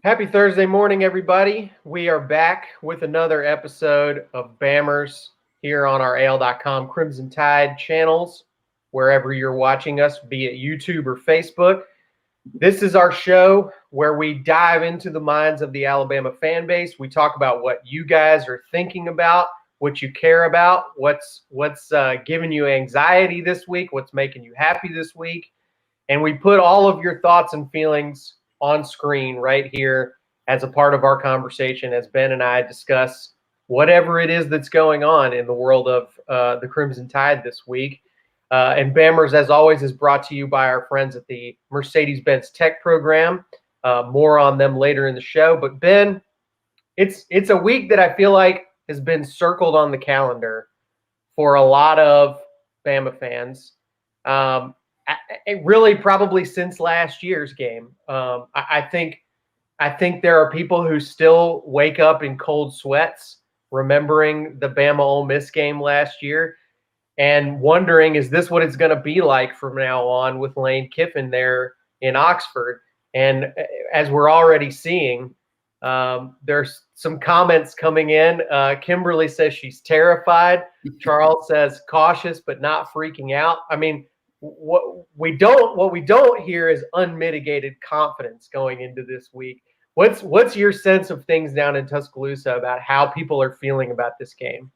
Happy Thursday morning, everybody. We are back with another episode of Bammers here on our AL.com Crimson Tide channels, wherever you're watching us, be it YouTube or Facebook. This is our show where we dive into the minds of the Alabama fan base. We talk about what you guys are thinking about, what you care about, what's giving you anxiety this week, what's making you happy this week. And we put all of your thoughts and feelings on screen right here as a part of our conversation as Ben and I discuss whatever it is that's going on in the world of the Crimson Tide this week. And Bammers, as always, is brought to you by our friends at the Mercedes-Benz Tech Program. More on them later in the show. But Ben, it's a week that I feel like has been circled on the calendar for a lot of Bama fans. Really, probably since last year's game. I think there are people who still wake up in cold sweats remembering the Bama Ole Miss game last year and wondering, is this what it's going to be like from now on with Lane Kiffin there in Oxford? And as we're already seeing, there's some comments coming in. Kimberly says she's terrified. Charles says cautious but not freaking out. I mean, what we don't hear is unmitigated confidence going into this week. What's your sense of things down in Tuscaloosa about how people are feeling about this game?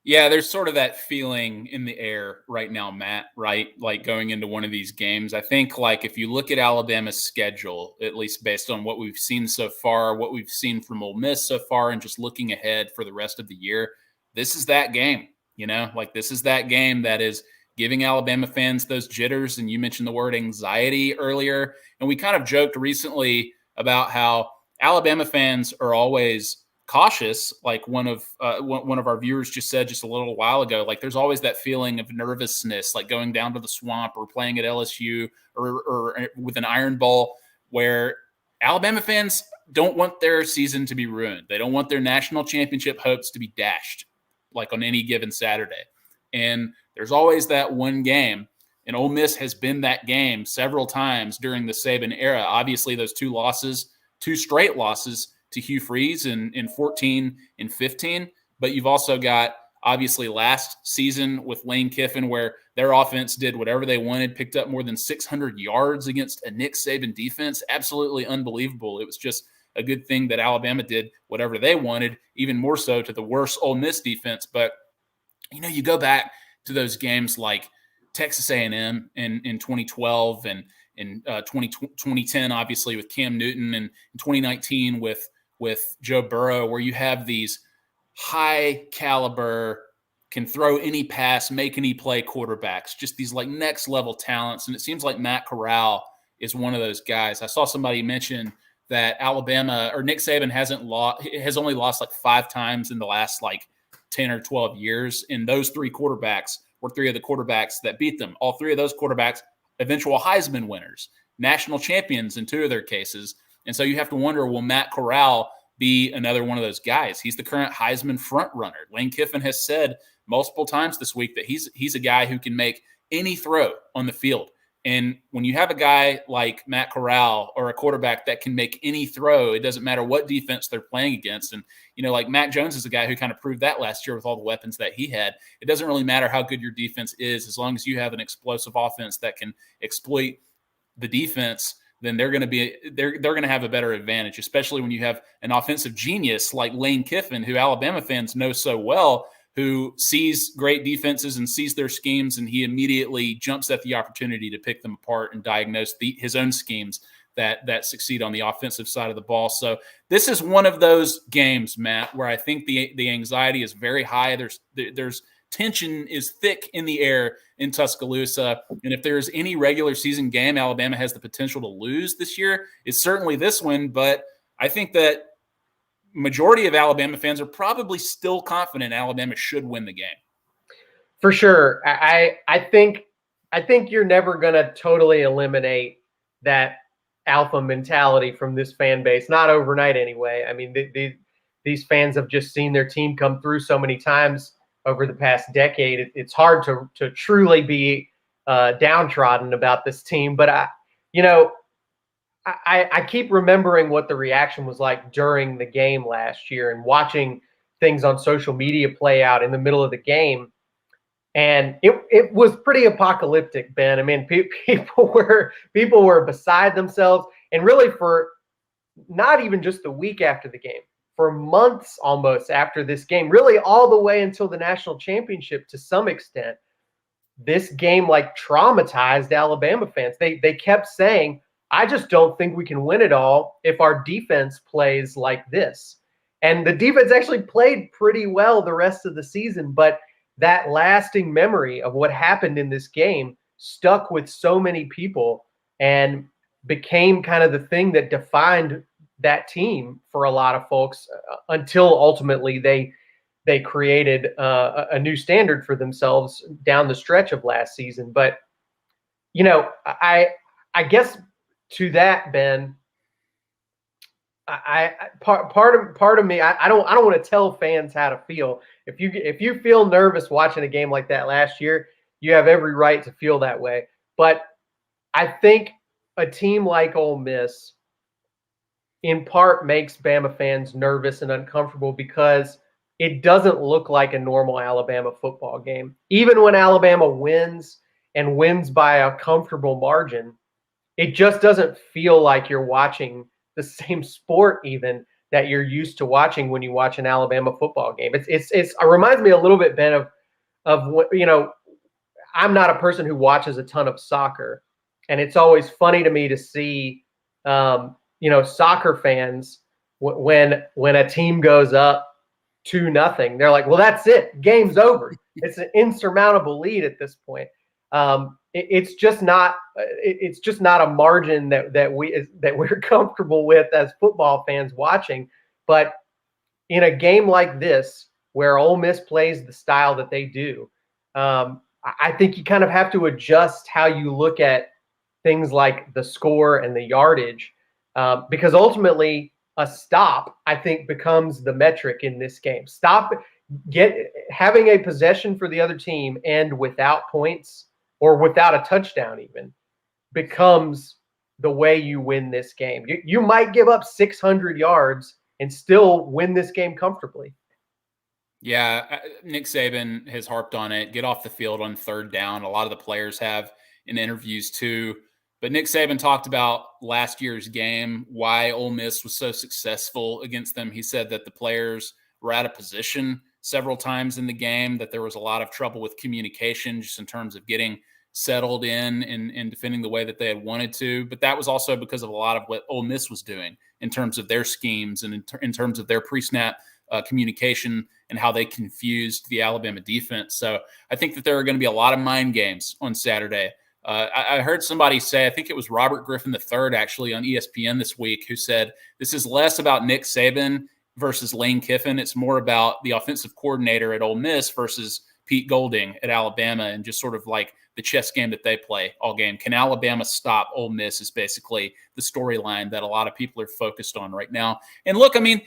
Yeah, there's sort of that feeling in the air right now, Matt, right? Like going into one of these games. I think like if you look at Alabama's schedule, at least based on what we've seen so far, what we've seen from Ole Miss so far, and just looking ahead for the rest of the year, this is that game, this is that game that is giving Alabama fans those jitters. And you mentioned the word anxiety earlier. And we kind of joked recently about how Alabama fans are always cautious. Like one of our viewers just said just a little while ago, like there's always that feeling of nervousness, like going down to the Swamp or playing at LSU or with an Iron Bowl, where Alabama fans don't want their season to be ruined. They don't want their national championship hopes to be dashed like on any given Saturday. And there's always that one game, and Ole Miss has been that game several times during the Saban era. Obviously, those two straight losses to Hugh Freeze in 14 and 15. But you've also got, obviously, last season with Lane Kiffin, where their offense did whatever they wanted, picked up more than 600 yards against a Nick Saban defense. Absolutely unbelievable. It was just a good thing that Alabama did whatever they wanted, even more so to the worst Ole Miss defense. But, you go back to those games like Texas A&M in 2012 and in 2010, obviously, with Cam Newton, and in 2019 with Joe Burrow, where you have these high caliber, can throw any pass, make any play quarterbacks, just these like next level talents. And it seems like Matt Corral is one of those guys. I saw somebody mention that Alabama or Nick Saban has only lost like 5 times in the last like 10 or 12 years. And those 3 quarterbacks were 3 of the quarterbacks that beat them. All 3 of those quarterbacks, eventual Heisman winners, national champions in 2 of their cases. And so you have to wonder, will Matt Corral be another one of those guys? He's the current Heisman front runner. Lane Kiffin has said multiple times this week that he's a guy who can make any throw on the field. And when you have a guy like Matt Corral or a quarterback that can make any throw, it doesn't matter what defense they're playing against. And, like Mac Jones is a guy who kind of proved that last year with all the weapons that he had. It doesn't really matter how good your defense is, as long as you have an explosive offense that can exploit the defense, then they're going to have a better advantage, especially when you have an offensive genius like Lane Kiffin, who Alabama fans know so well, who sees great defenses and sees their schemes, and he immediately jumps at the opportunity to pick them apart and diagnose his own schemes that succeed on the offensive side of the ball. So this is one of those games, Matt, where I think the anxiety is very high. There's tension is thick in the air in Tuscaloosa. And if there's any regular season game Alabama has the potential to lose this year, it's certainly this one. But I think that majority of Alabama fans are probably still confident Alabama should win the game. For sure. I think you're never going to totally eliminate that alpha mentality from this fan base, not overnight anyway. I mean, these fans have just seen their team come through so many times over the past decade. It's hard to truly be downtrodden about this team. But I keep remembering what the reaction was like during the game last year and watching things on social media play out in the middle of the game. And it was pretty apocalyptic, Ben. I mean, people were beside themselves, and really for not even just the week after the game, for months almost after this game, really all the way until the national championship to some extent. This game like traumatized Alabama fans. They kept saying, I just don't think we can win it all if our defense plays like this. And the defense actually played pretty well the rest of the season, but that lasting memory of what happened in this game stuck with so many people and became kind of the thing that defined that team for a lot of folks until ultimately they created a new standard for themselves down the stretch of last season. But I guess to that, Ben, part of me, I don't want to tell fans how to feel. If you feel nervous watching a game like that last year, you have every right to feel that way. But I think a team like Ole Miss, in part, makes Bama fans nervous and uncomfortable because it doesn't look like a normal Alabama football game. Even when Alabama wins and wins by a comfortable margin, it just doesn't feel like you're watching the same sport even that you're used to watching when you watch an Alabama football game. It reminds me a little bit, Ben, of what, I'm not a person who watches a ton of soccer, and it's always funny to me to see soccer fans when a team goes up 2-0, they're like, well, that's it, game's over. It's an insurmountable lead at this point. It's just not a margin that we're comfortable with as football fans watching. But in a game like this, where Ole Miss plays the style that they do, I think you kind of have to adjust how you look at things like the score and the yardage, because ultimately a stop, I think, becomes the metric in this game. Having a possession for the other team and without points or without a touchdown even becomes the way you win this game. You might give up 600 yards and still win this game comfortably. Yeah, Nick Saban has harped on it. Get off the field on third down. A lot of the players have in interviews too. But Nick Saban talked about last year's game, why Ole Miss was so successful against them. He said that the players were out of position several times in the game, that there was a lot of trouble with communication just in terms of getting settled in and defending the way that they had wanted to. But that was also because of a lot of what Ole Miss was doing in terms of their schemes and in terms of their pre-snap communication and how they confused the Alabama defense. So I think that there are going to be a lot of mind games on Saturday. I heard somebody say, I think it was Robert Griffin III actually on ESPN this week, who said this is less about Nick Saban versus Lane Kiffin. It's more about the offensive coordinator at Ole Miss versus Pete Golding at Alabama, and just sort of like the chess game that they play all game. Can Alabama stop Ole Miss is basically the storyline that a lot of people are focused on right now. And look, I mean,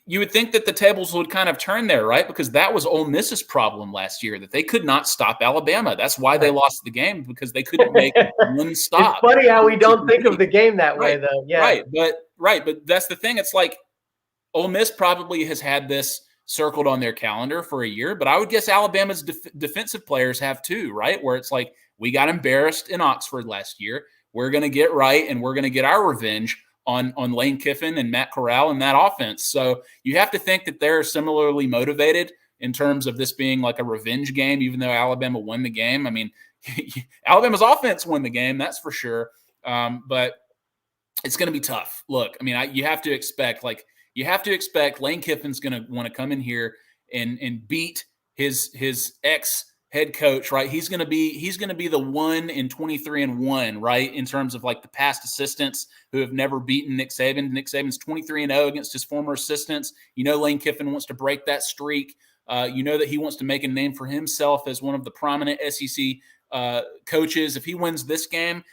you would think that the tables would kind of turn there, right? Because that was Ole Miss's problem last year, that they could not stop Alabama. That's why they lost the game, because they couldn't make one stop. It's funny how we don't think of the game that way, though. Yeah, But that's the thing. It's like Ole Miss probably has had this circled on their calendar for a year, but I would guess Alabama's defensive players have too, right? Where it's like, we got embarrassed in Oxford last year. We're going to get right, and we're going to get our revenge on Lane Kiffin and Matt Corral and that offense. So you have to think that they're similarly motivated in terms of this being like a revenge game, even though Alabama won the game. I mean, Alabama's offense won the game, that's for sure. But it's going to be tough. Look, I mean, you have to expect Lane Kiffin's going to want to come in here and beat his ex head coach, right? He's going to be the 1 in 23-1, right? In terms of like the past assistants who have never beaten Nick Saban. Nick Saban's 23-0 against his former assistants. Lane Kiffin wants to break that streak. That he wants to make a name for himself as one of the prominent SEC coaches. If he wins this game,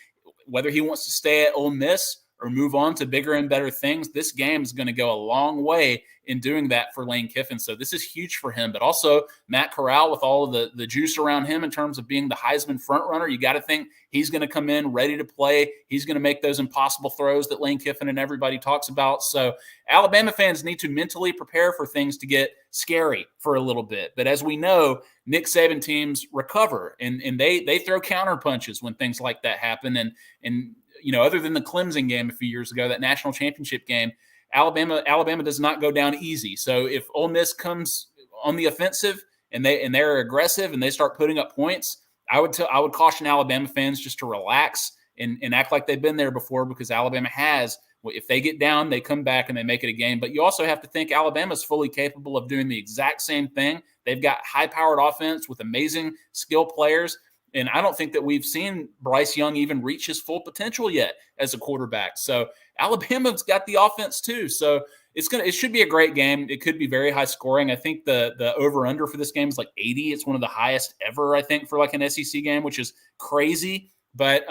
whether he wants to stay at Ole Miss or move on to bigger and better things, this game is going to go a long way in doing that for Lane Kiffin. So this is huge for him. But also Matt Corral, with all of the juice around him in terms of being the Heisman front runner, you got to think he's going to come in ready to play. He's going to make those impossible throws that Lane Kiffin and everybody talks about. So Alabama fans need to mentally prepare for things to get scary for a little bit. But as we know, Nick Saban teams recover and they throw counter punches when things like that happen. And other than the Clemson game a few years ago, that national championship game, Alabama does not go down easy. So if Ole Miss comes on the offensive and they're aggressive and they start putting up points, I would caution Alabama fans just to relax and act like they've been there before, because Alabama has. If they get down, they come back and they make it a game. But you also have to think Alabama's fully capable of doing the exact same thing. They've got high-powered offense with amazing skill players. And I don't think that we've seen Bryce Young even reach his full potential yet as a quarterback. So Alabama's got the offense too. So it should be a great game. It could be very high scoring. I think the over-under for this game is like 80. It's one of the highest ever, I think, for like an SEC game, which is crazy. But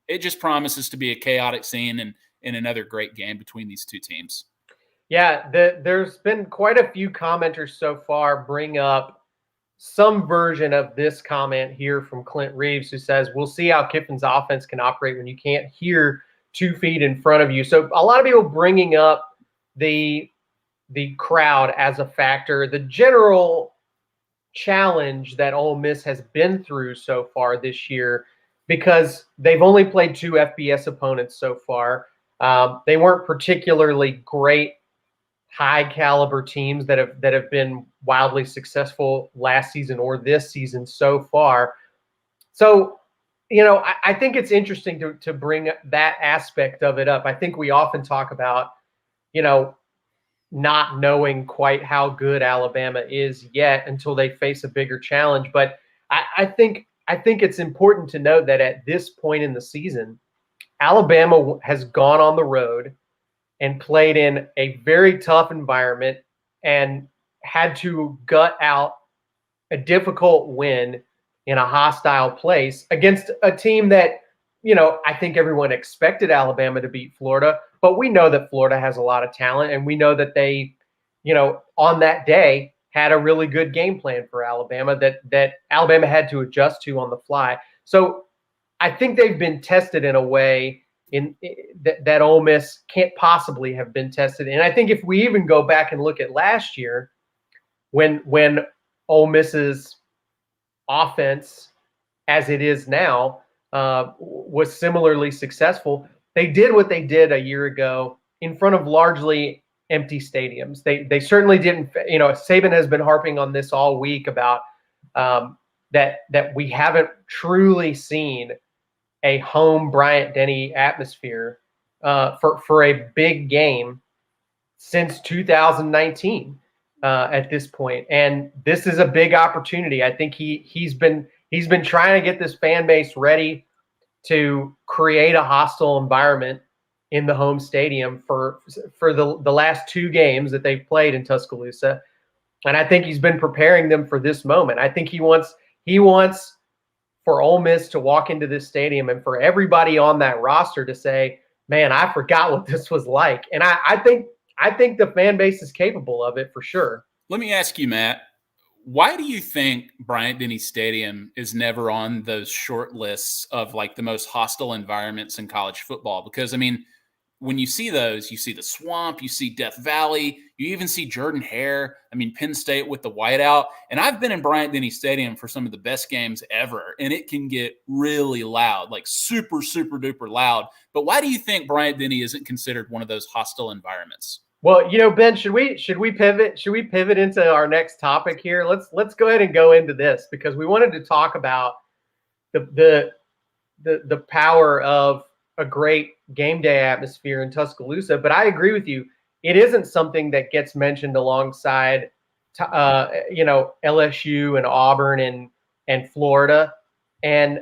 it just promises to be a chaotic scene and another great game between these two teams. Yeah, there's been quite a few commenters so far bring up some version of this comment here from Clint Reeves, who says, we'll see how Kiffin's offense can operate when you can't hear 2 feet in front of you. So a lot of people bringing up the crowd as a factor. The general challenge that Ole Miss has been through so far this year, because they've only played 2 FBS opponents so far. They weren't particularly great high caliber teams that have been wildly successful last season or this season so far. So, I think it's interesting to bring that aspect of it up. I think we often talk about, not knowing quite how good Alabama is yet until they face a bigger challenge. But I think it's important to note that at this point in the season, Alabama has gone on the road and played in a very tough environment and had to gut out a difficult win in a hostile place against a team that, I think everyone expected Alabama to beat Florida, but we know that Florida has a lot of talent, and we know that they, on that day had a really good game plan for Alabama that Alabama had to adjust to on the fly. So I think they've been tested in a way that Ole Miss can't possibly have been tested. And I think if we even go back and look at last year, when Ole Miss's offense, as it is now, was similarly successful, they did what they did a year ago in front of largely empty stadiums. They certainly didn't. Saban has been harping on this all week about that we haven't truly seen a home Bryant-Denny atmosphere for a big game since 2019 at this point. And this is a big opportunity. I think he's been trying to get this fan base ready to create a hostile environment in the home stadium for the last 2 games that they've played in Tuscaloosa. And I think he's been preparing them for this moment. I think he wants for Ole Miss to walk into this stadium and for everybody on that roster to say, man, I forgot what this was like. And I think the fan base is capable of it for sure. Let me ask you, Matt, why do you think Bryant-Denny Stadium is never on those short lists of like the most hostile environments in college football? Because, I mean, when you see those, you see the Swamp, you see Death Valley, you even see Jordan-Hare. I mean, Penn State with the whiteout. And I've been in Bryant-Denny Stadium for some of the best games ever, and it can get really loud, like super, super duper loud. But why do you think Bryant-Denny isn't considered one of those hostile environments? Well, Ben, should we pivot? Should we pivot into our next topic here? Let's go ahead and go into this, because we wanted to talk about the power of a great game day atmosphere in Tuscaloosa. But I agree with you. It isn't something that gets mentioned alongside, LSU and Auburn and Florida. And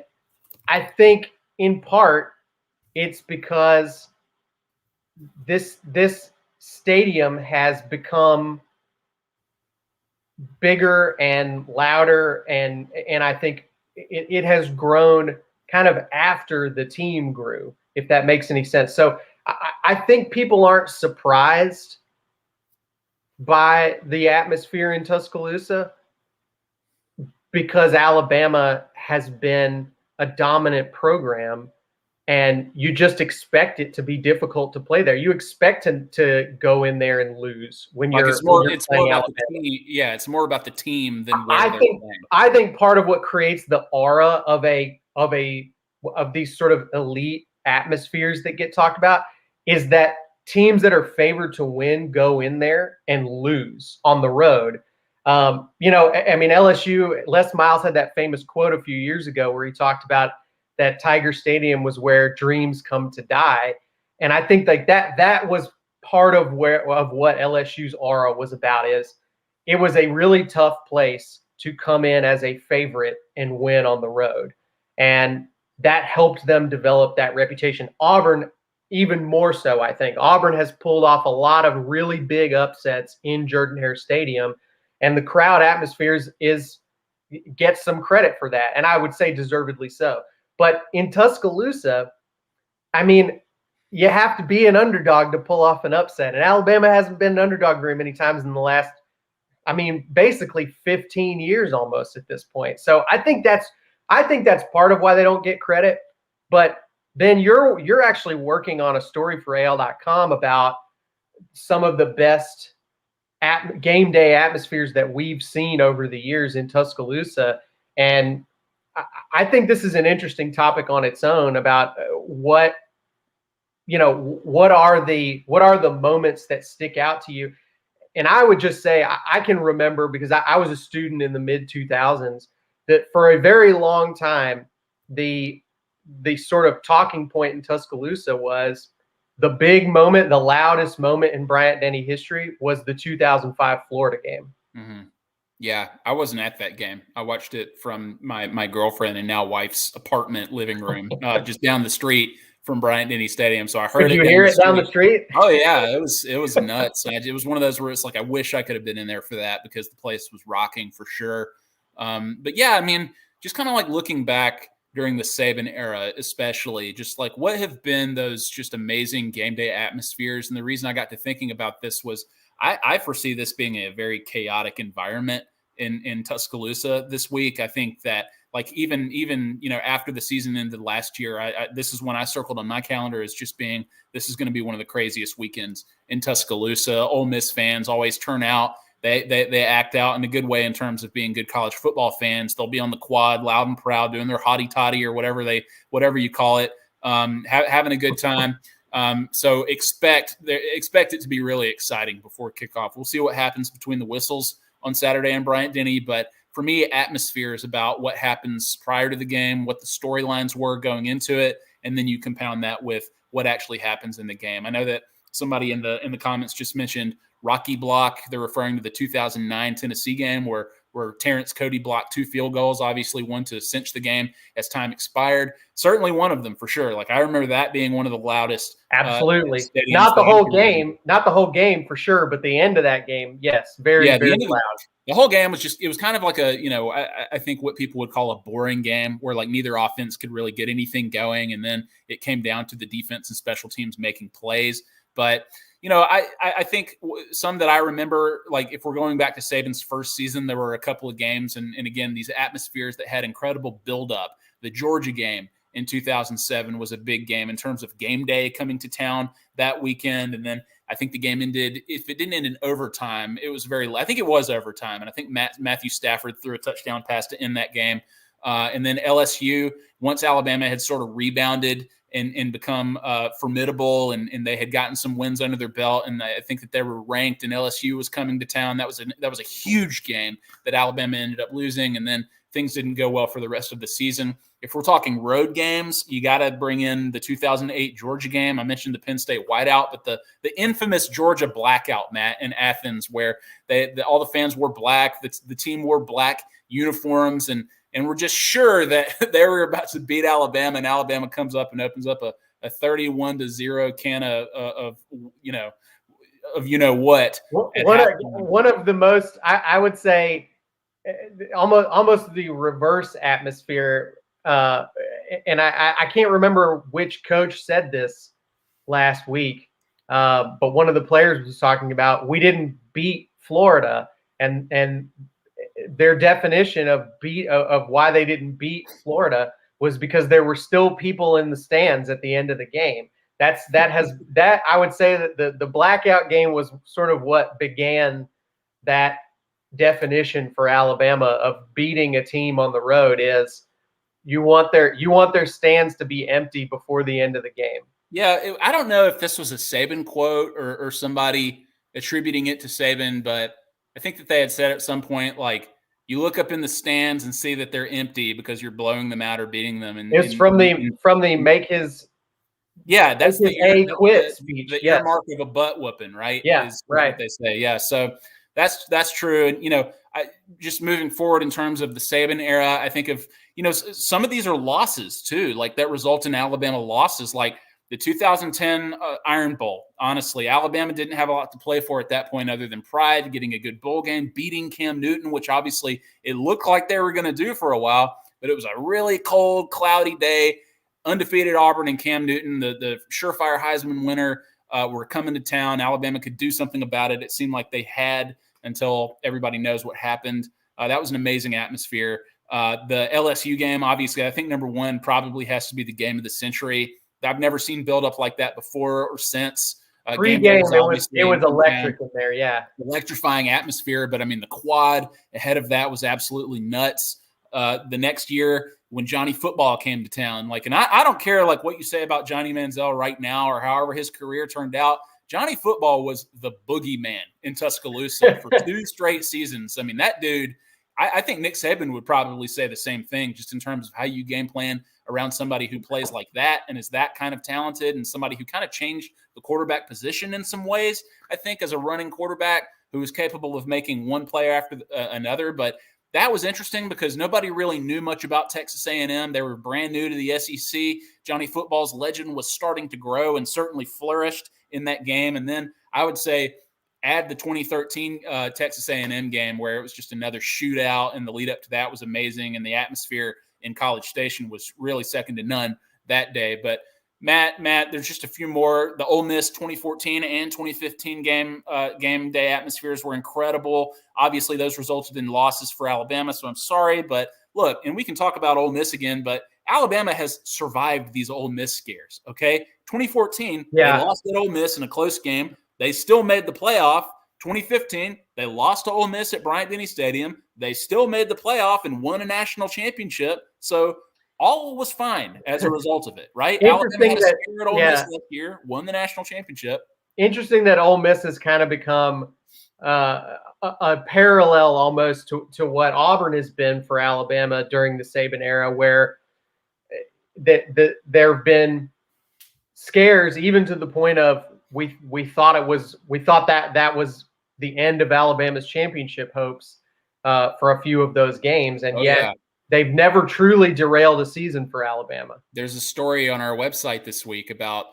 I think in part it's because this stadium has become bigger and louder, and I think it has grown kind of after the team grew, if that makes any sense. So I think people aren't surprised by the atmosphere in Tuscaloosa because Alabama has been a dominant program, and you just expect it to be difficult to play there. You expect to go in there and lose when Like you're it's more playing about Alabama. the team. Yeah, it's more about the team than where they're playing. I think part of what creates the aura of these sort of elite atmospheres that get talked about is that teams that are favored to win go in there and lose on the road. I mean, LSU, Les Miles had that famous quote a few years ago where he talked about that Tiger Stadium was where dreams come to die. And I think like that was part of what LSU's aura was about. Is it was a really tough place to come in as a favorite and win on the road. And that helped them develop that reputation. Auburn, even more so, I think. Auburn has pulled off a lot of really big upsets in Jordan-Hare Stadium, and the crowd atmospheres gets some credit for that, and I would say deservedly so. But in Tuscaloosa, I mean, you have to be an underdog to pull off an upset, and Alabama hasn't been an underdog very many times in the last, basically 15 years almost at this point. So I think that's part of why they don't get credit. But then you're actually working on a story for AL.com about some of the best game day atmospheres that we've seen over the years in Tuscaloosa. And I think this is an interesting topic on its own about what are the moments that stick out to you. And I would just say I can remember, because I was a student in the mid-2000s, that for a very long time, the sort of talking point in Tuscaloosa was the big moment, the loudest moment in Bryant-Denny history was the 2005 Florida game. Mm-hmm. Yeah, I wasn't at that game. I watched it from my girlfriend and now wife's apartment living room, just down the street from Bryant-Denny Stadium. So I heard Did you hear it down the street? Oh yeah, it was nuts. It was one of those where it's like I wish I could have been in there for that, because the place was rocking for sure. But yeah, I mean, just kind of like looking back during the Saban era, especially, just like what have been those just amazing game day atmospheres. And the reason I got to thinking about this was I foresee this being a very chaotic environment in Tuscaloosa this week. I think that like even after the season ended last year, this is when I circled on my calendar as just being, this is going to be one of the craziest weekends in Tuscaloosa. Ole Miss fans always turn out. They act out in a good way in terms of being good college football fans. They'll be on the quad, loud and proud, doing their hotty toddy or whatever you call it, having a good time. So expect it to be really exciting before kickoff. We'll see what happens between the whistles on Saturday and Bryant-Denny, but for me, atmosphere is about what happens prior to the game, what the storylines were going into it, and then you compound that with what actually happens in the game. I know that somebody in the comments just mentioned Rocky block. They're referring to the 2009 Tennessee game where Terrence Cody blocked 2 field goals, obviously one to cinch the game as time expired. Certainly one of them for sure. Like I remember that being one of the loudest. Absolutely. Not the whole game for sure, but the end of that game, yes, very loud. The whole game was it was kind of like I think what people would call a boring game where like neither offense could really get anything going. And then it came down to the defense and special teams making plays. But I think some that I remember, like if we're going back to Saban's first season, there were a couple of games and again, these atmospheres that had incredible buildup. The Georgia game in 2007 was a big game in terms of game day coming to town that weekend. And then I think the game ended, if it didn't end in overtime, I think it was overtime. And I think Matthew Stafford threw a touchdown pass to end that game. And then LSU, once Alabama had sort of rebounded and become formidable and they had gotten some wins under their belt, and I think that they were ranked and LSU was coming to town. That was a huge game that Alabama ended up losing, and then things didn't go well for the rest of the season. If we're talking road games, you got to bring in the 2008 Georgia game. I mentioned the Penn State whiteout, but the infamous Georgia blackout, Matt, in Athens, where all the fans wore black, the team wore black uniforms, and we're just sure that they were about to beat Alabama, and Alabama comes up and opens up a 31-0 can of what. One of the most, I would say, almost the reverse atmosphere. And I can't remember which coach said this last week, But one of the players was talking about, we didn't beat Florida, and their definition of why they didn't beat Florida was because there were still people in the stands at the end of the game. That I would say that the blackout game was sort of what began that definition for Alabama of beating a team on the road. Is you want their stands to be empty before the end of the game. Yeah, I don't know if this was a Saban quote or somebody attributing it to Saban, but I think that they had said at some point, like, you look up in the stands and see that they're empty because you're blowing them out or beating them. And it's from the make his that's the quit speech. The earmark of a butt whooping, right? Yeah, is right. What they say. Yeah, so that's true. And just moving forward in terms of the Saban era, I think of some of these are losses too, like that result in Alabama losses, like the 2010 Iron Bowl. Honestly, Alabama didn't have a lot to play for at that point other than pride, getting a good bowl game, beating Cam Newton, which obviously it looked like they were going to do for a while, but it was a really cold, cloudy day. Undefeated Auburn and Cam Newton, the surefire Heisman winner, were coming to town. Alabama could do something about it. It seemed like they had until everybody knows what happened. That was an amazing atmosphere. The LSU game, obviously, I think number one probably has to be the game of the century. I've never seen build up like that before or since. Pre-game, it was electric in there, yeah. Electrifying atmosphere, but I mean, the quad ahead of that was absolutely nuts. The next year when Johnny Football came to town, and I don't care like what you say about Johnny Manziel right now or however his career turned out. Johnny Football was the boogeyman in Tuscaloosa for 2 straight seasons. I mean, that dude, I think Nick Saban would probably say the same thing, just in terms of how you game plan around somebody who plays like that and is that kind of talented, and somebody who kind of changed the quarterback position in some ways, I think, as a running quarterback who is capable of making one player after another. But that was interesting because nobody really knew much about Texas A&M. They were brand new to the SEC. Johnny Football's legend was starting to grow and certainly flourished in that game. And then I would say add the 2013 Texas A&M game, where it was just another shootout, and the lead up to that was amazing, and the atmosphere in College Station was really second to none that day. But Matt, there's just a few more. The Ole Miss 2014 and 2015 game day atmospheres were incredible. Obviously, those resulted in losses for Alabama, so I'm sorry. But look, and we can talk about Ole Miss again, but Alabama has survived these Ole Miss scares, okay? 2014, They lost at Ole Miss in a close game. They still made the playoff. 2015, they lost to Ole Miss at Bryant-Denny Stadium. They still made the playoff and won a national championship. So all was fine as a result of it, right? Alabama had a scare at Ole Miss last year, won the national championship. Interesting that Ole Miss has kind of become a parallel almost to what Auburn has been for Alabama during the Saban era, where there have been scares even to the point of we thought that was the end of Alabama's championship hopes for a few of those games, and they've never truly derailed a season for Alabama. There's a story on our website this week about,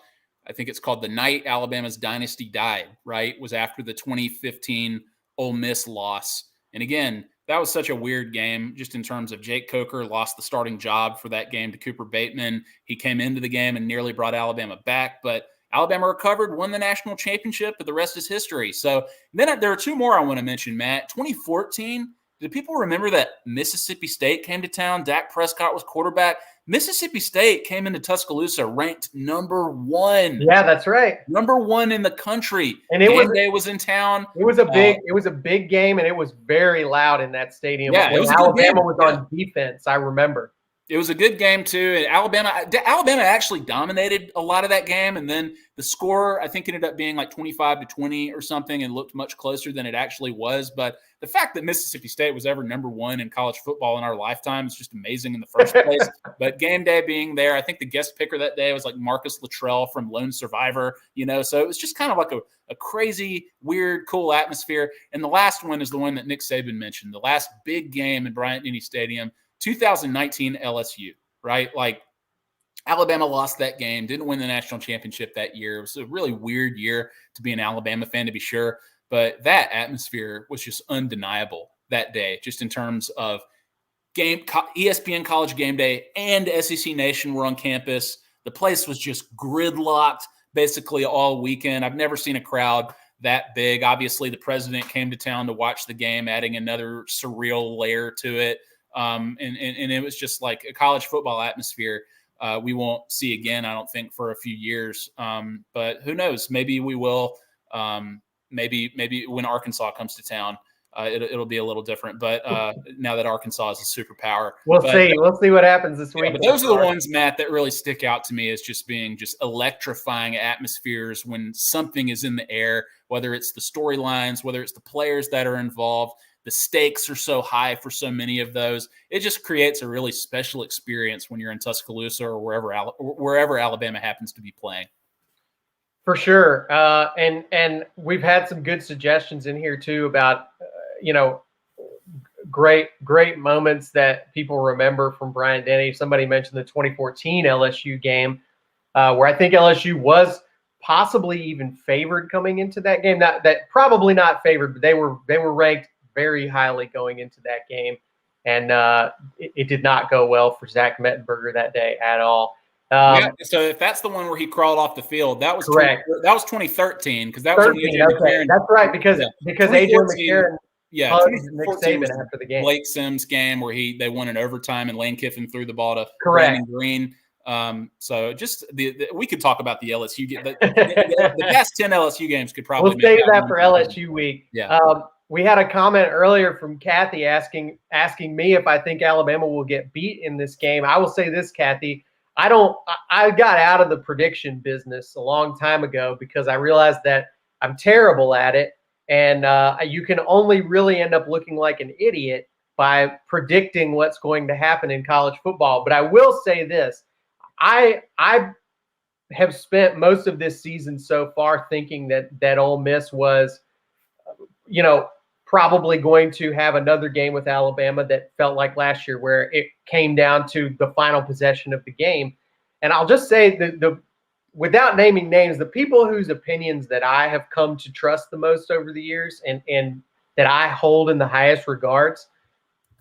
I think it's called The Night Alabama's Dynasty Died, right? It was after the 2015 Ole Miss loss. And again, that was such a weird game, just in terms of Jake Coker lost the starting job for that game to Cooper Bateman. He came into the game and nearly brought Alabama back, but Alabama recovered, won the national championship, but the rest is history. So then there are 2 more I want to mention, Matt. 2014, do people remember that Mississippi State came to town? Dak Prescott was quarterback. Mississippi State came into Tuscaloosa ranked number 1. Yeah, that's right. Number 1 in the country. And game day was in town. It was a big game, and it was very loud in that stadium. Yeah, it was Alabama was on defense, I remember. It was a good game too. Alabama actually dominated a lot of that game, and then the score I think ended up being like 25-20 or something, and looked much closer than it actually was. But the fact that Mississippi State was ever number 1 in college football in our lifetime is just amazing in the first place. But game day being there, I think the guest picker that day was like Marcus Luttrell from Lone Survivor, so it was just kind of like a crazy, weird, cool atmosphere. And the last one is the one that Nick Saban mentioned, the last big game in Bryant-Denny Stadium, 2019 LSU, right? Like, Alabama lost that game, didn't win the national championship that year. It was a really weird year to be an Alabama fan, to be sure. But that atmosphere was just undeniable that day, just in terms of ESPN College Game Day and SEC Nation were on campus. The place was just gridlocked. basically all weekend. I've never seen a crowd that big. Obviously, the president came to town to watch the game, adding another surreal layer to it. And it was just like a college football atmosphere we won't see again, I don't think, for a few years. But who knows? Maybe we will. Maybe when Arkansas comes to town, it'll be a little different. But now that Arkansas is a superpower, we'll see. We'll see what happens this week. But those are the ones, Matt, that really stick out to me as just being just electrifying atmospheres when something is in the air, whether it's the storylines, whether it's the players that are involved. The stakes are so high for so many of those. It just creates a really special experience when you're in Tuscaloosa or wherever Alabama happens to be playing. For sure. And we've had some good suggestions in here too about, great moments that people remember from Bryant-Denny. Somebody mentioned the 2014 LSU game where I think LSU was possibly even favored coming into that game. Probably not favored, but they were ranked very highly going into that game. And it did not go well for Zach Mettenberger that day at all. So if that's the one where he crawled off the field, that was correct. That was 2013 because that was when AJ McCarron. That's right, because AJ McCarron Nick Saban after the game. Blake Sims game where they won in overtime and Lane Kiffin threw the ball to Brandon Green. So just we could talk about the LSU game. The past 10 LSU games could probably. We'll save that for LSU week. Yeah. We had a comment earlier from Kathy asking me if I think Alabama will get beat in this game. I will say this, Kathy. I got out of the prediction business a long time ago because I realized that I'm terrible at it. And you can only really end up looking like an idiot by predicting what's going to happen in college football. But I will say this. I have spent most of this season so far thinking that Ole Miss was, probably going to have another game with Alabama that felt like last year where it came down to the final possession of the game. And I'll just say without naming names, the people whose opinions that I have come to trust the most over the years and that I hold in the highest regards,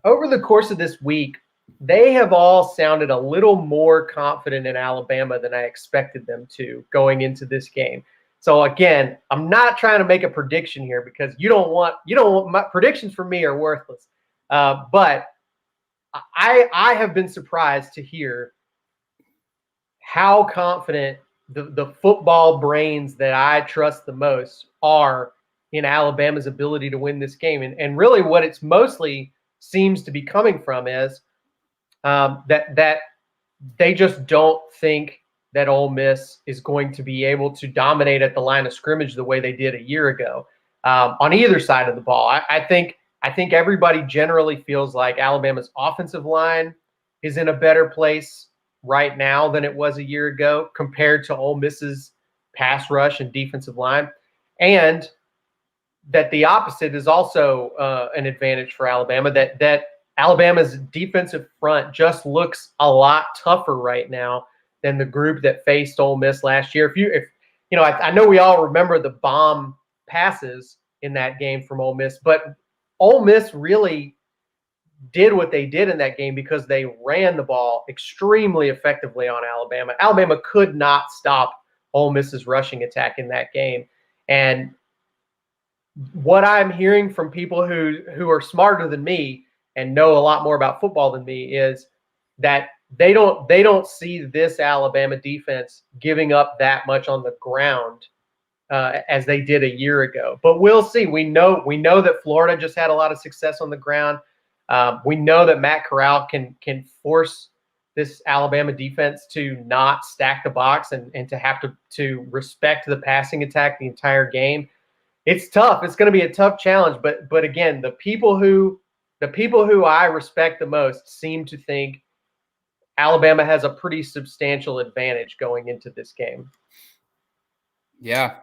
over the course of this week, they have all sounded a little more confident in Alabama than I expected them to going into this game. So again, I'm not trying to make a prediction here because you don't want my predictions for me are worthless. But I have been surprised to hear how confident the football brains that I trust the most are in Alabama's ability to win this game. And really what it's mostly seems to be coming from is that they just don't think that Ole Miss is going to be able to dominate at the line of scrimmage the way they did a year ago on either side of the ball. I think everybody generally feels like Alabama's offensive line is in a better place right now than it was a year ago compared to Ole Miss's pass rush and defensive line, and that the opposite is also an advantage for Alabama, that Alabama's defensive front just looks a lot tougher right now than the group that faced Ole Miss last year. I know we all remember the bomb passes in that game from Ole Miss, but Ole Miss really did what they did in that game because they ran the ball extremely effectively on Alabama. Alabama could not stop Ole Miss's rushing attack in that game. And what I'm hearing from people who are smarter than me and know a lot more about football than me is that they don't see this Alabama defense giving up that much on the ground as they did a year ago. But we'll see. We know that Florida just had a lot of success on the ground. We know that Matt Corral can force this Alabama defense to not stack the box and to have to respect the passing attack the entire game. It's tough. It's going to be a tough challenge. But again, the people who I respect the most seem to think Alabama has a pretty substantial advantage going into this game. Yeah.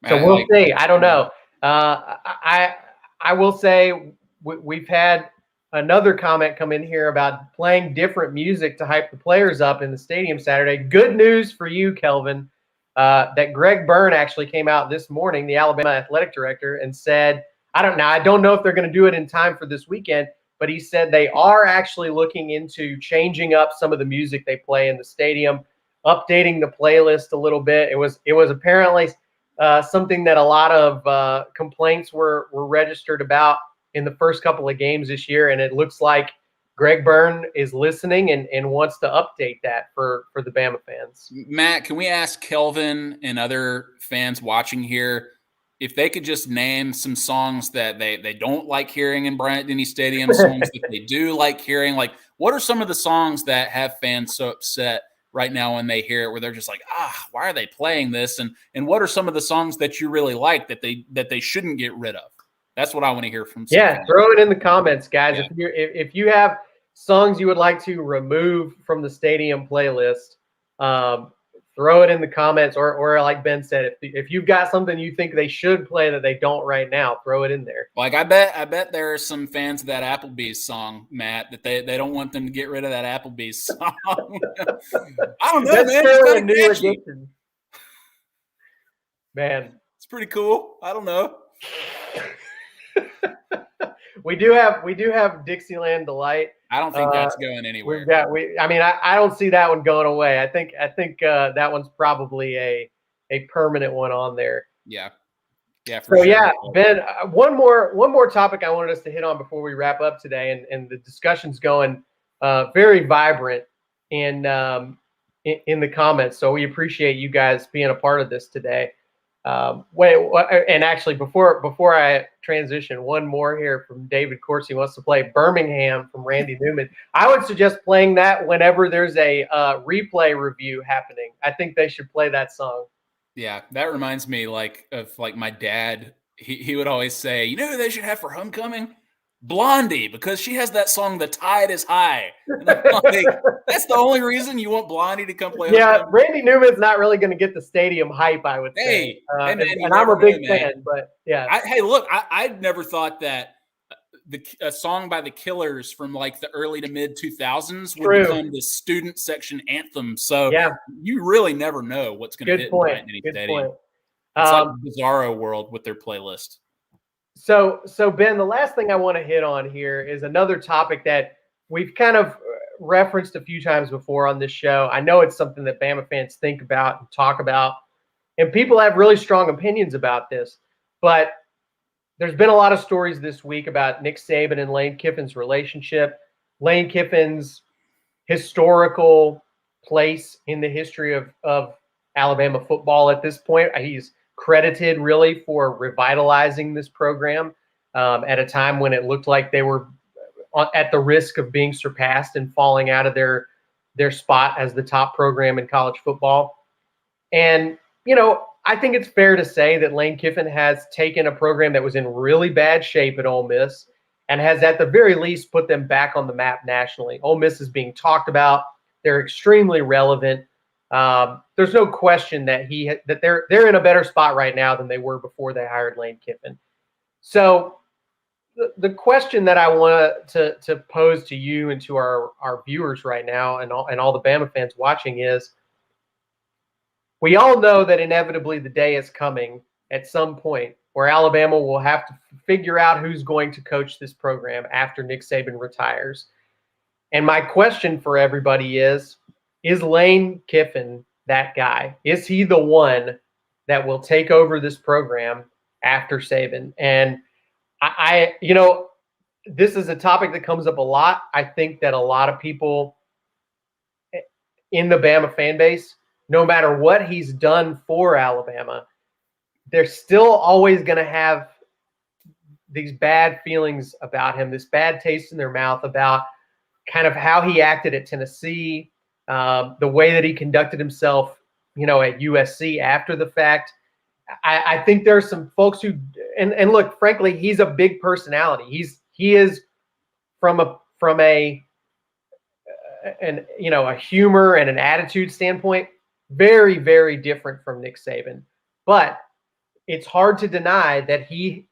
So we'll see. I don't know. I will say we've had another comment come in here about playing different music to hype the players up in the stadium Saturday. Good news for you, Kelvin, that Greg Byrne actually came out this morning, the Alabama athletic director, and said, I don't know if they're going to do it in time for this weekend, but he said they are actually looking into changing up some of the music they play in the stadium. updating the playlist a little bit. It was apparently something that a lot of complaints were registered about in the first couple of games this year, and it looks like Greg Byrne is listening and wants to update that for the Bama fans. Matt, can we ask Kelvin and other fans watching here if they could just name some songs that they don't like hearing in Bryant-Denny Stadium, songs that they do like hearing? Like, what are some of the songs that have fans so upset right now when they hear it, where they're just like, why are they playing this? And what are some of the songs that you really like that they shouldn't get rid of? That's what I want to hear from some fans. Throw it in the comments, guys. Yeah. If you have songs you would like to remove from the stadium playlist, throw it in the comments, or like Ben said, if you've got something you think they should play that they don't right now, throw it in there. Like I bet there are some fans of that Applebee's song, Matt, that they don't want them to get rid of that Applebee's song. I don't know, That's man. still a new addition. Man, it's pretty cool. I don't know. We do have Dixieland Delight. I don't think that's going anywhere. I don't see that one going away. I think that one's probably a permanent one on there. Yeah, for sure. Yeah, Ben, one more topic I wanted us to hit on before we wrap up today, and the discussion's going very vibrant in the comments. So we appreciate you guys being a part of this today. And actually, before I transition, one more here from David Corsi wants to play Birmingham from Randy Newman. I would suggest playing that whenever there's a replay review happening. I think they should play that song. Yeah, that reminds me of my dad. He would always say, you know who they should have for homecoming? Blondie, because she has that song, The Tide is High. And I'm like, that's the only reason you want Blondie to come play. Yeah, Randy Newman's not really going to get the stadium hype, I would say. And I'm a big fan, but yeah. I never thought that a song by the Killers from like the early to mid 2000s would become the student section anthem. So you really never know what's going to hit in Bryant-Denny Stadium. It's like Bizarro World with their playlist. So Ben, the last thing I want to hit on here is another topic that we've kind of referenced a few times before on this show. I know it's something that Bama fans think about and talk about, and people have really strong opinions about this. But there's been a lot of stories this week about Nick Saban and Lane Kiffin's relationship, Lane Kiffin's historical place in the history of Alabama football at this point. He's credited really for revitalizing this program at a time when it looked like they were at the risk of being surpassed and falling out of their spot as the top program in college football. And, I think it's fair to say that Lane Kiffin has taken a program that was in really bad shape at Ole Miss and has at the very least put them back on the map nationally. Ole Miss is being talked about. They're extremely relevant. There's no question that they're in a better spot right now than they were before they hired Lane Kiffin. So the question that I want to pose to you and to our viewers right now and all the Bama fans watching is, we all know that inevitably the day is coming at some point where Alabama will have to figure out who's going to coach this program after Nick Saban retires. And my question for everybody is Lane Kiffin that guy? Is he the one that will take over this program after Saban? And I this is a topic that comes up a lot. I think that a lot of people in the Bama fan base, no matter what he's done for Alabama, they're still always going to have these bad feelings about him, this bad taste in their mouth about kind of how he acted at Tennessee, the way that he conducted himself, at USC after the fact. I think there are some folks who, and look, frankly, he's a big personality. He is from a humor and an attitude standpoint, very, very different from Nick Saban. But it's hard to deny that his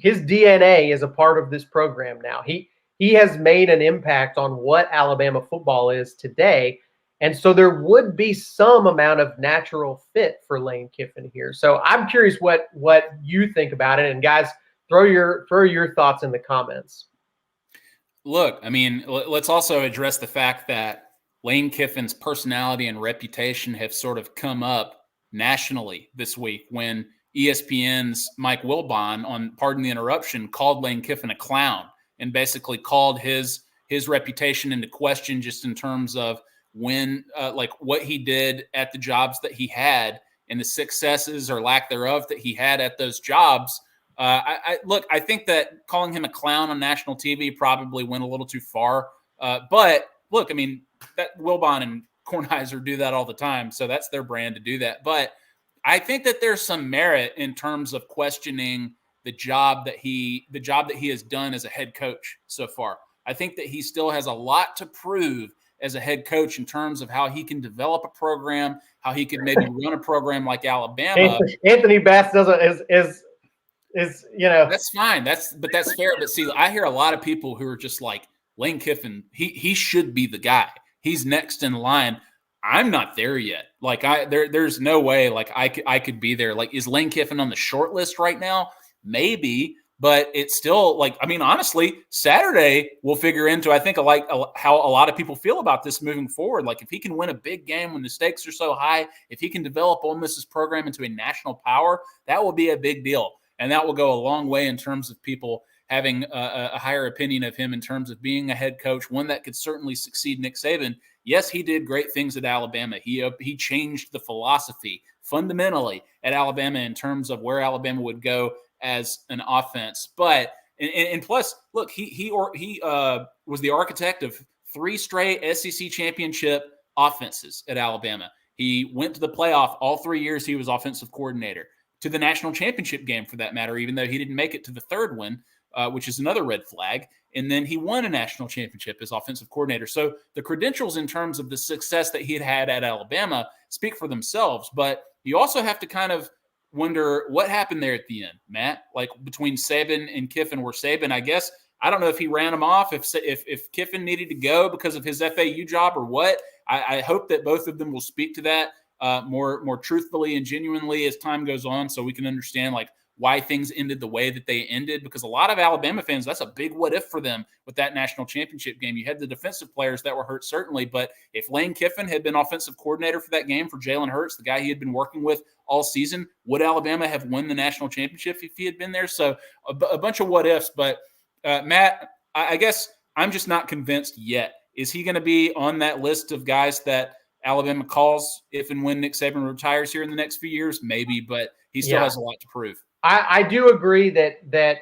DNA is a part of this program now. He has made an impact on what Alabama football is today. And so there would be some amount of natural fit for Lane Kiffin here. So I'm curious what you think about it. And guys, throw your thoughts in the comments. Look, I mean, let's also address the fact that Lane Kiffin's personality and reputation have sort of come up nationally this week when ESPN's Mike Wilbon, on Pardon the Interruption, called Lane Kiffin a clown and basically called his reputation into question, just in terms of when like what he did at the jobs that he had and the successes or lack thereof that he had at those jobs. I think that calling him a clown on national TV probably went a little too far. But look, I mean, that Wilbon and Kornheiser do that all the time, so that's their brand to do that. But I think that there's some merit in terms of questioning the job that he has done as a head coach so far. I think that he still has a lot to prove as a head coach in terms of how he can develop a program, how he could maybe run a program like Alabama. Anthony Bass is that's fine. That's fair. But see, I hear a lot of people who are just like, Lane Kiffin, he should be the guy. He's next in line. I'm not there yet. Like there's no way like I could be there. Like, is Lane Kiffin on the short list right now? Maybe, but it's still like, I mean, honestly, Saturday we'll figure into, I think, how a lot of people feel about this moving forward. Like, if he can win a big game when the stakes are so high, if he can develop Ole Miss's program into a national power, that will be a big deal. And that will go a long way in terms of people having a higher opinion of him in terms of being a head coach, one that could certainly succeed Nick Saban. Yes, he did great things at Alabama. He changed the philosophy fundamentally at Alabama in terms of where Alabama would go as an offense. But and plus, look, he was the architect of 3 straight SEC championship offenses at Alabama. He went to the playoff all 3 years he was offensive coordinator, to the national championship game for that matter, even though he didn't make it to the third one, which is another red flag. And then he won a national championship as offensive coordinator. So the credentials in terms of the success that he had at Alabama speak for themselves. But you also have to kind of wonder what happened there at the end, Matt, like between Saban and Kiffin, where Saban, I guess, I don't know if he ran him off, if Kiffin needed to go because of his FAU job or what. I hope that both of them will speak to that more truthfully and genuinely as time goes on, so we can understand like why things ended the way that they ended, because a lot of Alabama fans, that's a big what if for them with that national championship game. You had the defensive players that were hurt, certainly, but if Lane Kiffin had been offensive coordinator for that game for Jalen Hurts, the guy he had been working with all season, would Alabama have won the national championship if he had been there? So a bunch of what ifs, but Matt, I guess I'm just not convinced yet. Is he going to be on that list of guys that Alabama calls if and when Nick Saban retires here in the next few years? Maybe, but he still has a lot to prove. I do agree that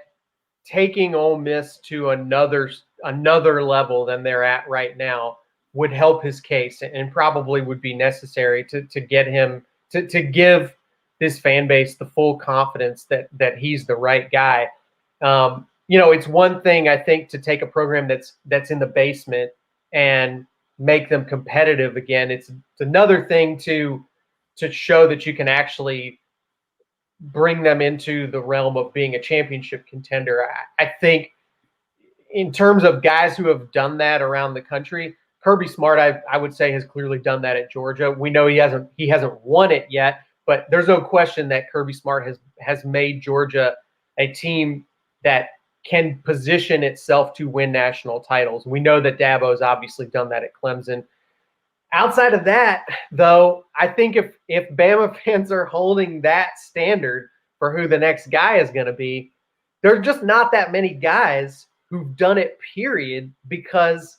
taking Ole Miss to another level than they're at right now would help his case and probably would be necessary to get him to give this fan base the full confidence that he's the right guy. It's one thing, I think, to take a program that's in the basement and make them competitive again. It's another thing to show that you can actually bring them into the realm of being a championship contender. I think in terms of guys who have done that around the country, Kirby Smart, I would say, has clearly done that at Georgia. We know he hasn't won it yet, but there's no question that Kirby Smart has made Georgia a team that can position itself to win national titles. We know that Dabo's obviously done that at Clemson. Outside of that, though, I think if Bama fans are holding that standard for who the next guy is going to be, there's just not that many guys who've done it, period, because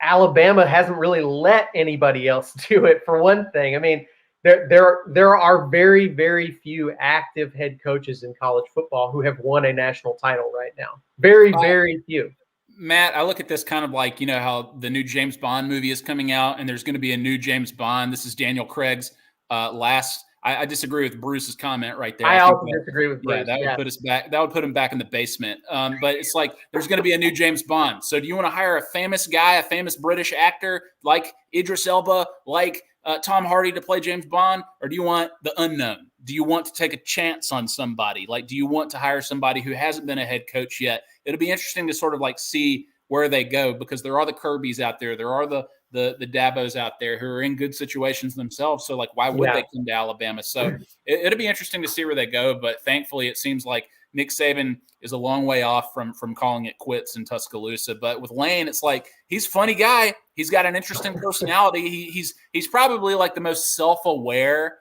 Alabama hasn't really let anybody else do it, for one thing. I mean, there are very, very few active head coaches in college football who have won a national title right now. Very, very few. Matt, I look at this kind of like, how the new James Bond movie is coming out and there's going to be a new James Bond. This is Daniel Craig's last. I disagree with Bruce's comment right there. I also disagree with Bruce. Yeah, that would put us back. That would put him back in the basement. But it's like there's going to be a new James Bond. So do you want to hire a famous guy, a famous British actor like Idris Elba, like Tom Hardy to play James Bond, or do you want the unknown? Do you want to take a chance on somebody? Like, do you want to hire somebody who hasn't been a head coach yet? It'll be interesting to sort of like see where they go, because there are the Kirbys out there. There are the Dabos out there who are in good situations themselves. So like, why would they come to Alabama? So it'll be interesting to see where they go. But thankfully, it seems like Nick Saban is a long way off from calling it quits in Tuscaloosa. But with Lane, it's like he's a funny guy. He's got an interesting personality. He's probably like the most self-aware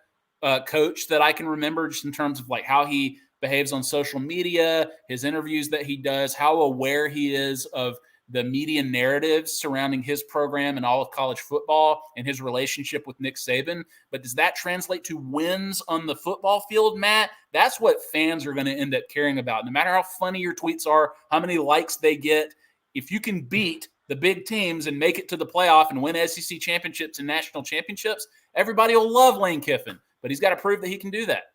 coach that I can remember, just in terms of like how he behaves on social media, his interviews that he does, how aware he is of the media narratives surrounding his program and all of college football and his relationship with Nick Saban. But does that translate to wins on the football field, Matt? That's what fans are going to end up caring about. No matter how funny your tweets are, how many likes they get, if you can beat the big teams and make it to the playoff and win SEC championships and national championships, everybody will love Lane Kiffin. But he's got to prove that he can do that.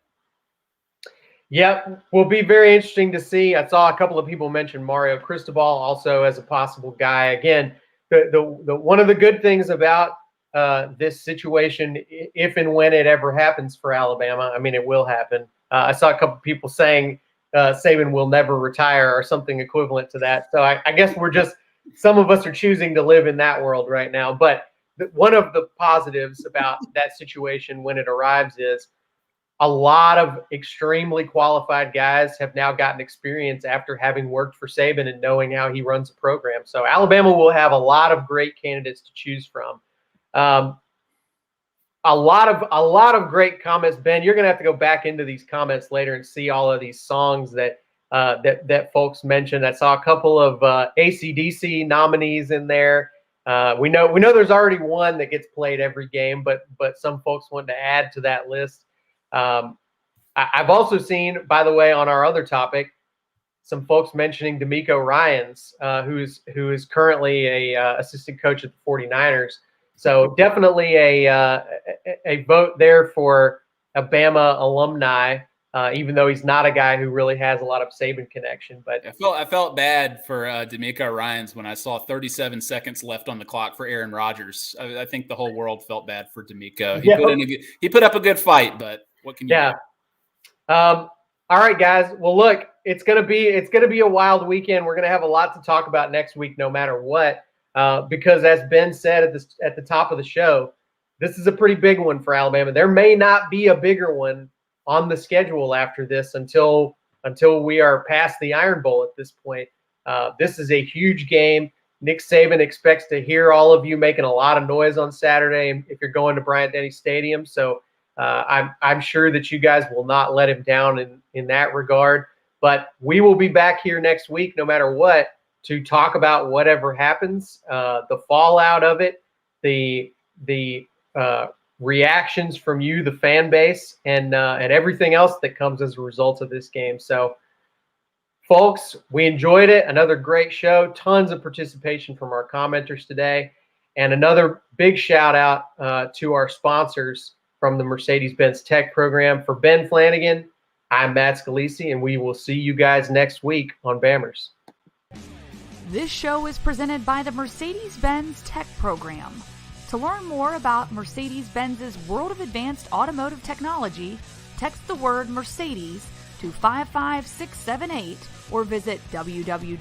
Yeah, will be very interesting to see. I saw a couple of people mention Mario Cristobal also as a possible guy. Again, the one of the good things about this situation, if and when it ever happens for Alabama, I mean, it will happen. I saw a couple of people saying Saban will never retire or something equivalent to that. So I guess some of us are choosing to live in that world right now. But one of the positives about that situation when it arrives is a lot of extremely qualified guys have now gotten experience after having worked for Saban and knowing how he runs a program. So Alabama will have a lot of great candidates to choose from. A lot of great comments. Ben, you're going to have to go back into these comments later and see all of these songs that folks mentioned. I saw a couple of AC/DC nominees in there. We know there's already one that gets played every game, but some folks want to add to that list. I've also seen, by the way, on our other topic, some folks mentioning D'Amico Ryans, who is currently a assistant coach at the 49ers. So definitely a vote there for a Bama alumni, even though he's not a guy who really has a lot of Saban connection. But I felt bad for D'Amico Ryans when I saw 37 seconds left on the clock for Aaron Rodgers. I think the whole world felt bad for D'Amico. He put up a good fight, but what can you do? All right, guys. Well, look, it's gonna be a wild weekend. We're gonna have a lot to talk about next week, no matter what. Because as Ben said at the top of the show, this is a pretty big one for Alabama. There may not be a bigger one on the schedule after this until we are past the Iron Bowl at this point. This is a huge game. Nick Saban expects to hear all of you making a lot of noise on Saturday if you're going to Bryant-Denny Stadium. So I'm sure that you guys will not let him down in that regard. But we will be back here next week, no matter what, to talk about whatever happens, the fallout of it, the reactions from you, the fan base, and everything else that comes as a result of this game. So, folks, we enjoyed it. Another great show. Tons of participation from our commenters today. And another big shout out to our sponsors from the Mercedes-Benz Tech program. For Ben Flanagan, I'm Matt Scalisi, and we will see you guys next week on Bammers. This show is presented by the Mercedes-Benz Tech program. To learn more about Mercedes-Benz's world of advanced automotive technology, text the word Mercedes to 55678 or visit www.mercedes-benz.com.